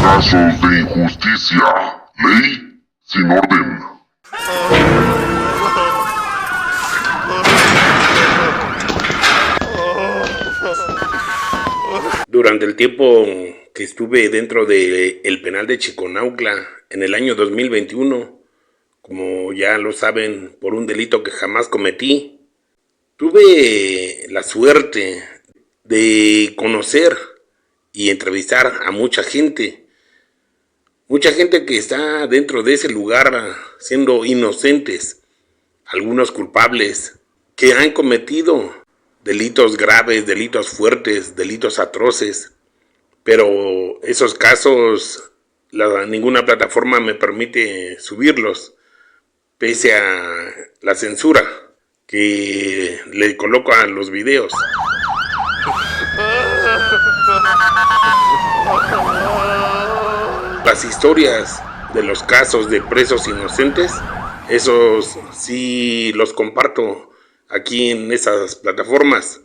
Casos de injusticia. Ley sin orden. Durante el tiempo que estuve dentro del penal de Chiconauhtla en el año 2021, como ya lo saben, por un delito que jamás cometí, tuve la suerte de conocer y entrevistar a mucha gente que está dentro de ese lugar siendo inocentes, algunos culpables, que han cometido delitos graves, delitos fuertes, delitos atroces, pero esos casos ninguna plataforma me permite subirlos, pese a la censura que le coloco a los videos. Las historias de los casos de presos inocentes, esos sí los comparto aquí en esas plataformas,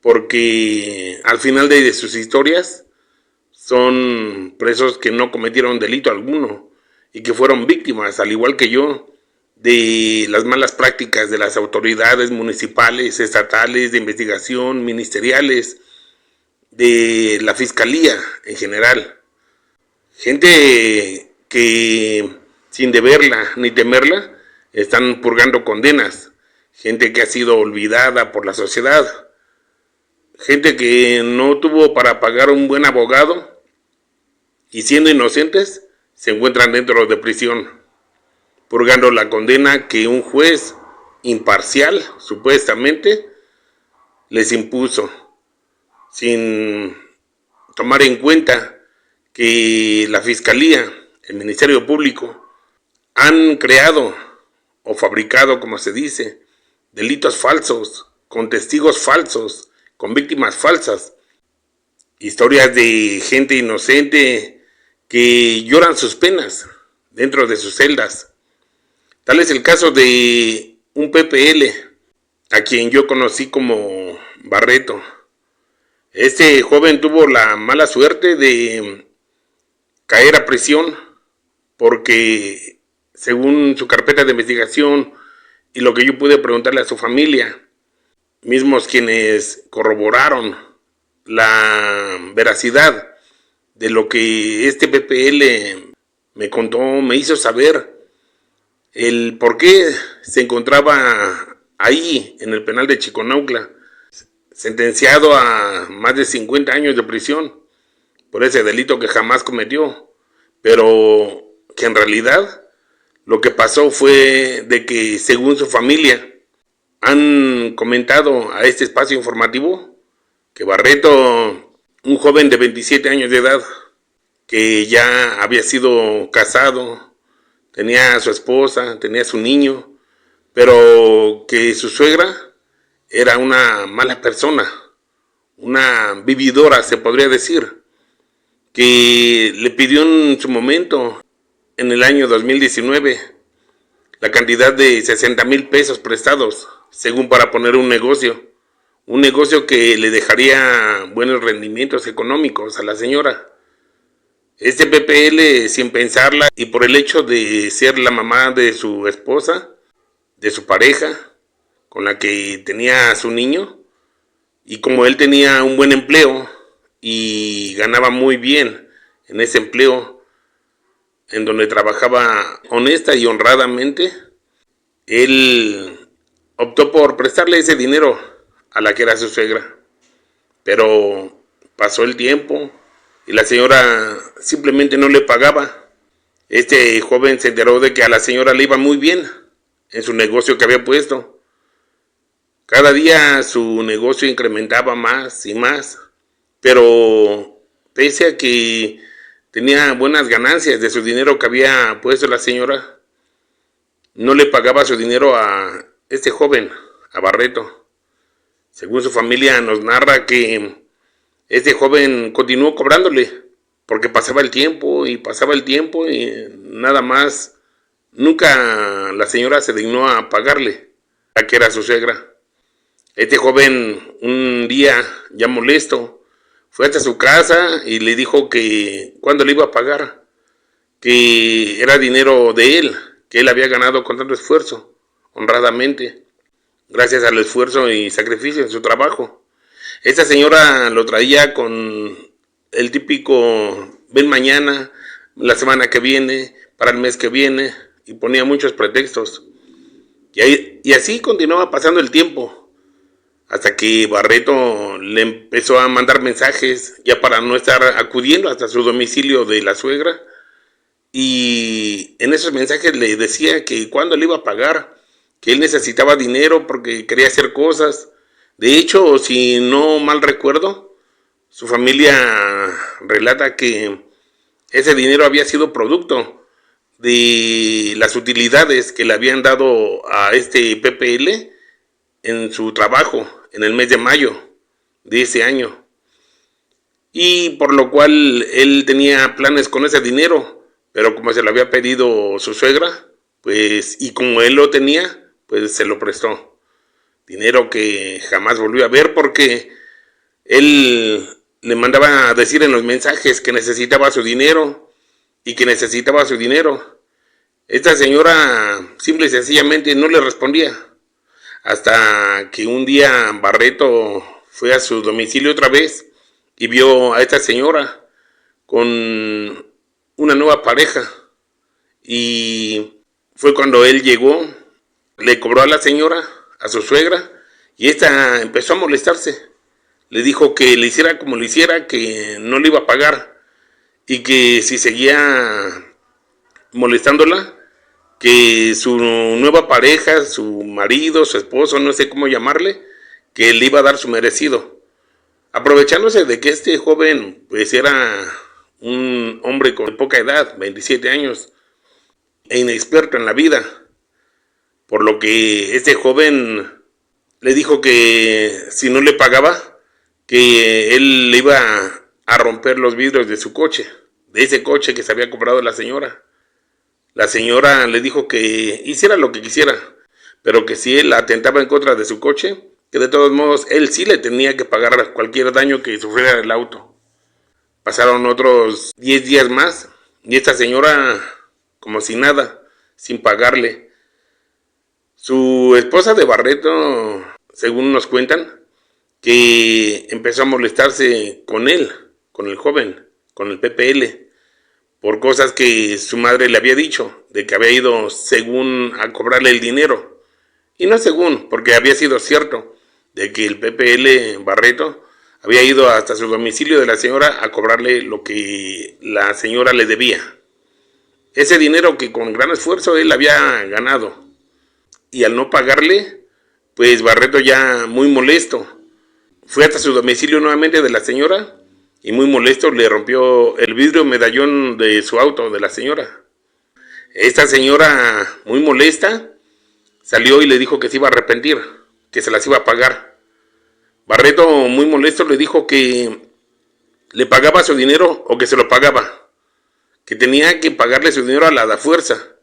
porque al final de sus historias son presos que no cometieron delito alguno y que fueron víctimas, al igual que yo, de las malas prácticas de las autoridades municipales, estatales, de investigación, ministeriales, de la fiscalía en general. Gente que sin deberla ni temerla están purgando condenas. Gente que ha sido olvidada por la sociedad. Gente que no tuvo para pagar un buen abogado y siendo inocentes se encuentran dentro de prisión, purgando la condena que un juez imparcial, supuestamente, les impuso, sin tomar en cuenta que la Fiscalía, el Ministerio Público, han creado o fabricado, como se dice, delitos falsos, con testigos falsos, con víctimas falsas, historias de gente inocente que lloran sus penas dentro de sus celdas. Tal es el caso de un PPL, a quien yo conocí como Barreto. Este joven tuvo la mala suerte de caer a prisión porque, según su carpeta de investigación y lo que yo pude preguntarle a su familia, mismos quienes corroboraron la veracidad de lo que este PPL me contó, me hizo saber el por qué se encontraba ahí en el penal de Chiconauhtla, sentenciado a más de 50 años de prisión por ese delito que jamás cometió, pero que en realidad lo que pasó fue de que, según su familia, han comentado a este espacio informativo que Barreto, un joven de 27 años de edad, que ya había sido casado, tenía a su esposa, tenía a su niño, pero que su suegra era una mala persona, una vividora, se podría decir, que le pidió en su momento, en el año 2019, la cantidad de 60,000 pesos prestados, según para poner un negocio que le dejaría buenos rendimientos económicos a la señora. Este PPL, sin pensarla, y por el hecho de ser la mamá de su esposa, de su pareja, con la que tenía a su niño, y como él tenía un buen empleo y ganaba muy bien en ese empleo, en donde trabajaba honesta y honradamente, él optó por prestarle ese dinero a la que era su suegra. Pero pasó el tiempo y la señora simplemente no le pagaba. Este joven se enteró de que a la señora le iba muy bien en su negocio que había puesto. Cada día su negocio incrementaba más y más, pero pese a que tenía buenas ganancias de su dinero que había puesto la señora, no le pagaba su dinero a este joven, a Barreto. Según su familia nos narra que este joven continuó cobrándole, porque pasaba el tiempo y nada más. Nunca la señora se dignó a pagarle, a que era su suegra. Este joven, un día ya molesto, Fue hasta su casa y le dijo que cuándo le iba a pagar, que era dinero de él, que él había ganado con tanto esfuerzo, honradamente, gracias al esfuerzo y sacrificio en su trabajo. Esta señora lo traía con el típico, ven mañana, la semana que viene, para el mes que viene, y ponía muchos pretextos. Y así continuaba pasando el tiempo, hasta que Barreto le empezó a mandar mensajes, ya para no estar acudiendo hasta su domicilio de la suegra, y en esos mensajes le decía que cuándo le iba a pagar, que él necesitaba dinero porque quería hacer cosas. De hecho, si no mal recuerdo, su familia relata que ese dinero había sido producto de las utilidades que le habían dado a este PPL en su trabajo en el mes de mayo de ese año. Y por lo cual él tenía planes con ese dinero, pero como se lo había pedido su suegra, pues, y como él lo tenía, pues se lo prestó. Dinero que jamás volvió a ver porque él le mandaba a decir en los mensajes que necesitaba su dinero y que necesitaba su dinero. Esta señora simple y sencillamente no le respondía. Hasta que un día Barreto fue a su domicilio otra vez y vio a esta señora con una nueva pareja. Y fue cuando él llegó, le cobró a la señora, a su suegra, y esta empezó a molestarse. Le dijo que le hiciera como le hiciera, que no le iba a pagar, y que si seguía molestándola, que su nueva pareja, su marido, su esposo, no sé cómo llamarle, que le iba a dar su merecido. Aprovechándose de que este joven pues era un hombre con poca edad, 27 años, e inexperto en la vida, por lo que este joven le dijo que si no le pagaba, que él le iba a romper los vidrios de su coche, de ese coche que se había comprado la señora. La señora le dijo que hiciera lo que quisiera, pero que si él atentaba en contra de su coche, que de todos modos él sí le tenía que pagar cualquier daño que sufriera el auto. Pasaron otros 10 días más y esta señora, como si nada, sin pagarle. Su esposa de Barreto, según nos cuentan, que empezó a molestarse con él, con el joven, con el PPL, por cosas que su madre le había dicho, de que había ido según a cobrarle el dinero. Y no según, porque había sido cierto, de que el PPL Barreto había ido hasta su domicilio de la señora a cobrarle lo que la señora le debía. Ese dinero que con gran esfuerzo él había ganado. Y al no pagarle, pues Barreto ya muy molesto, fue hasta su domicilio nuevamente de la señora y muy molesto le rompió el vidrio medallón de su auto de la señora. Esta señora, muy molesta, salió y le dijo que se iba a arrepentir, que se las iba a pagar. Barreto, muy molesto, le dijo que le pagaba su dinero o que se lo pagaba, que tenía que pagarle su dinero a la fuerza,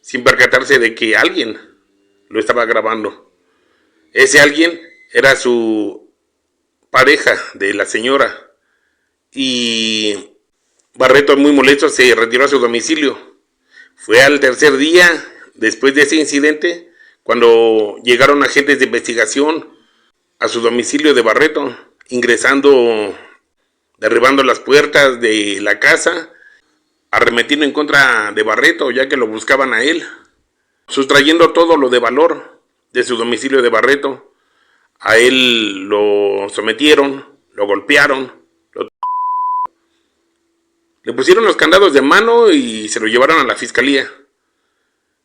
sin percatarse de que alguien lo estaba grabando. Ese alguien era su pareja de la señora. Y Barreto, muy molesto, se retiró a su domicilio. Fue al tercer día, después de ese incidente, cuando llegaron agentes de investigación a su domicilio de Barreto, ingresando, derribando las puertas de la casa, arremetiendo en contra de Barreto, ya que lo buscaban a él, sustrayendo todo lo de valor de su domicilio de Barreto. A él lo sometieron, lo golpearon, le pusieron los candados de mano y se lo llevaron a la fiscalía.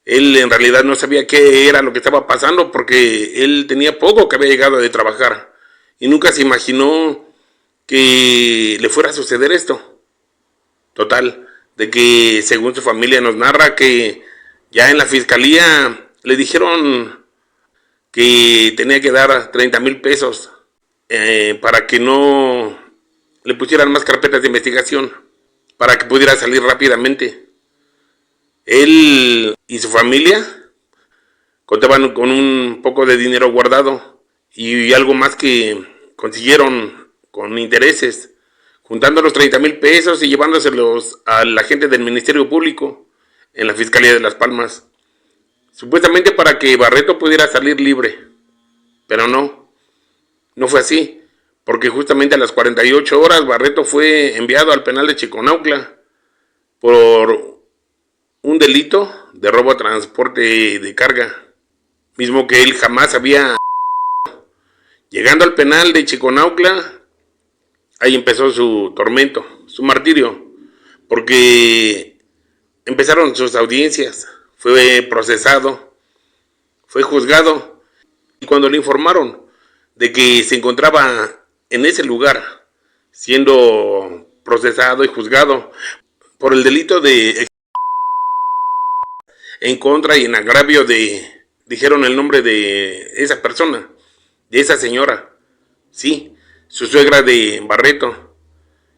Él en realidad no sabía qué era lo que estaba pasando porque él tenía poco que había llegado de trabajar y nunca se imaginó que le fuera a suceder esto. Total, de que según su familia nos narra que ya en la fiscalía le dijeron que tenía que dar 30,000 pesos para que no le pusieran más carpetas de investigación, para que pudiera salir rápidamente. Él y su familia contaban con un poco de dinero guardado y algo más que consiguieron con intereses juntando los 30,000 pesos y llevándoselos a la gente del Ministerio Público en la Fiscalía de Las Palmas, supuestamente para que Barreto pudiera salir libre. Pero no fue así, porque justamente a las 48 horas Barreto fue enviado al penal de Chiconauhtla por un delito de robo a transporte de carga, mismo que él jamás había. Llegando al penal de Chiconauhtla, ahí empezó su tormento, su martirio, porque empezaron sus audiencias, fue procesado, fue juzgado, y cuando le informaron de que se encontraba en ese lugar, siendo procesado y juzgado por el delito de en contra y en agravio de, dijeron el nombre de esa persona, de esa señora, sí, su suegra de Barreto.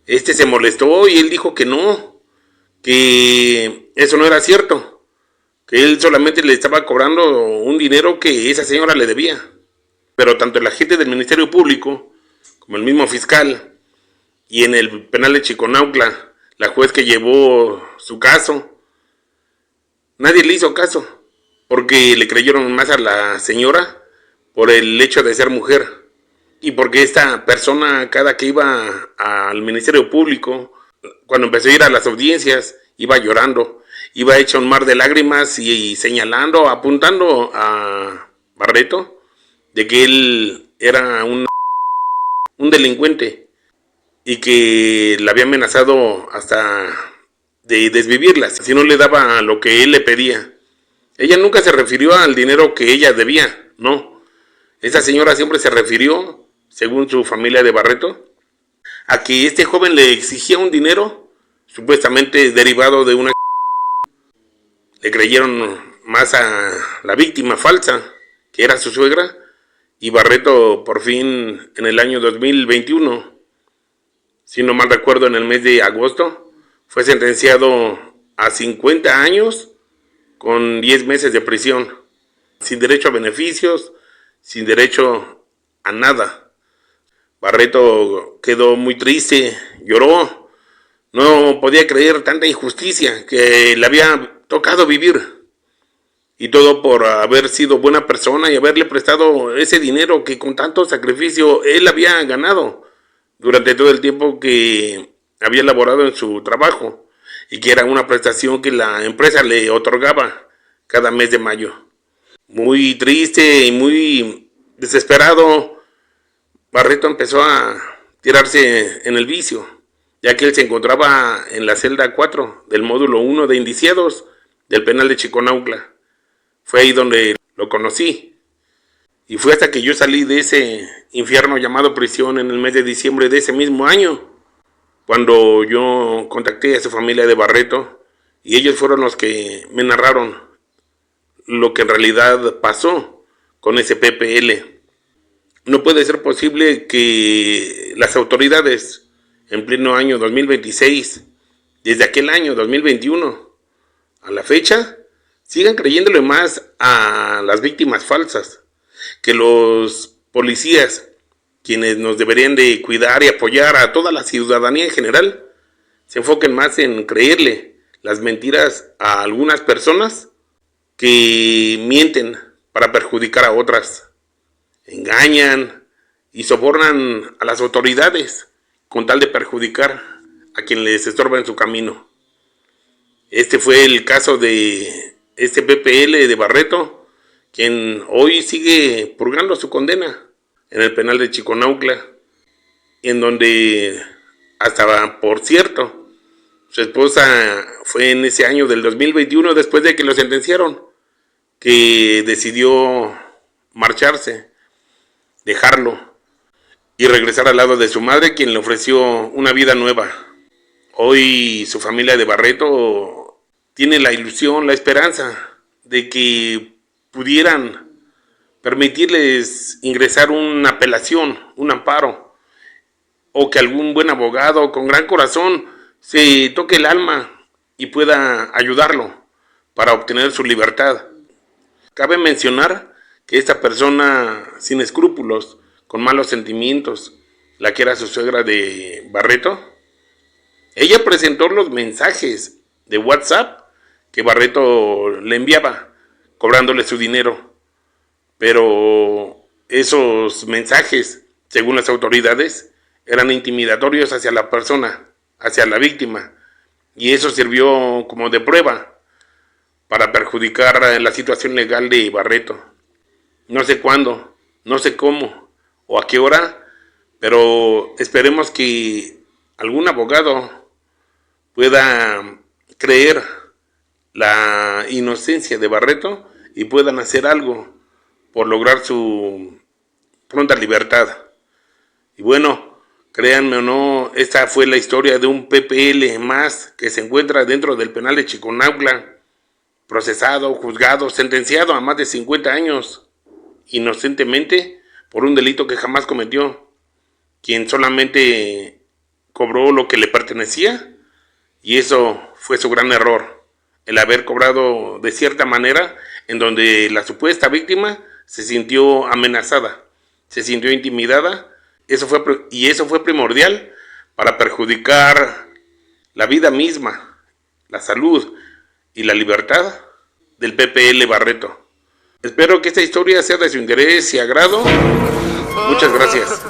Se molestó y él dijo que no, que eso no era cierto, que él solamente le estaba cobrando un dinero que esa señora le debía. Pero tanto el agente del Ministerio Público como el mismo fiscal y en el penal de Chiconauhtla, la juez que llevó su caso, nadie le hizo caso, porque le creyeron más a la señora por el hecho de ser mujer, y porque esta persona, cada que iba al Ministerio Público, cuando empezó a ir a las audiencias, iba llorando, iba hecho un mar de lágrimas y señalando, apuntando a Barreto de que él era un delincuente y que le había amenazado hasta de desvivirla si no le daba lo que él le pedía. Ella nunca se refirió al dinero que ella debía, no. Esa señora siempre se refirió, según su familia de Barreto, a que este joven le exigía un dinero supuestamente derivado de una. Le creyeron más a la víctima falsa, que era su suegra, y Barreto por fin en el año 2021, si no mal recuerdo en el mes de agosto, fue sentenciado a 50 años con 10 meses de prisión, sin derecho a beneficios, sin derecho a nada. Barreto quedó muy triste, lloró, no podía creer tanta injusticia que le había tocado vivir. Y todo por haber sido buena persona y haberle prestado ese dinero que con tanto sacrificio él había ganado durante todo el tiempo que había laborado en su trabajo, y que era una prestación que la empresa le otorgaba cada mes de mayo. Muy triste y muy desesperado, Barreto empezó a tirarse en el vicio, ya que él se encontraba en la celda 4 del módulo 1 de indiciados del penal de Chiconauhtla. Fue ahí donde lo conocí, y fue hasta que yo salí de ese infierno llamado prisión en el mes de diciembre de ese mismo año, cuando yo contacté a su familia de Barreto, y ellos fueron los que me narraron lo que en realidad pasó con ese PPL. No puede ser posible que las autoridades en pleno año 2026, desde aquel año 2021 a la fecha, sigan creyéndole más a las víctimas falsas, que los policías, quienes nos deberían de cuidar y apoyar a toda la ciudadanía en general, se enfoquen más en creerle las mentiras a algunas personas que mienten para perjudicar a otras, engañan y sobornan a las autoridades con tal de perjudicar a quien les estorba en su camino. Este fue el caso de este PPL de Barreto, quien hoy sigue purgando su condena en el penal de Chiconauhtla, en donde hasta, por cierto, su esposa fue en ese año del 2021, después de que lo sentenciaron, que decidió marcharse, dejarlo y regresar al lado de su madre, quien le ofreció una vida nueva. Hoy su familia de Barreto tiene la ilusión, la esperanza de que pudieran permitirles ingresar una apelación, un amparo, o que algún buen abogado con gran corazón se toque el alma y pueda ayudarlo para obtener su libertad. Cabe mencionar que esta persona sin escrúpulos, con malos sentimientos, la que era su suegra de Barreto, Ella presentó los mensajes de WhatsApp que Barreto le enviaba, cobrándole su dinero. Pero esos mensajes, según las autoridades, eran intimidatorios hacia la persona, hacia la víctima. Y eso sirvió como de prueba para perjudicar la situación legal de Barreto. No sé cuándo, no sé cómo o a qué hora, pero esperemos que algún abogado pueda creer la inocencia de Barreto y puedan hacer algo por lograr su pronta libertad. Y bueno, créanme o no, esta fue la historia de un PPL más que se encuentra dentro del penal de Chiconauhtla, procesado, juzgado, sentenciado a más de 50 años, inocentemente, por un delito que jamás cometió, quien solamente cobró lo que le pertenecía, y eso fue su gran error, el haber cobrado de cierta manera, en donde la supuesta víctima se sintió amenazada, se sintió intimidada, eso fue primordial para perjudicar la vida misma, la salud y la libertad del PPL Barreto. Espero que esta historia sea de su interés y agrado. Muchas gracias.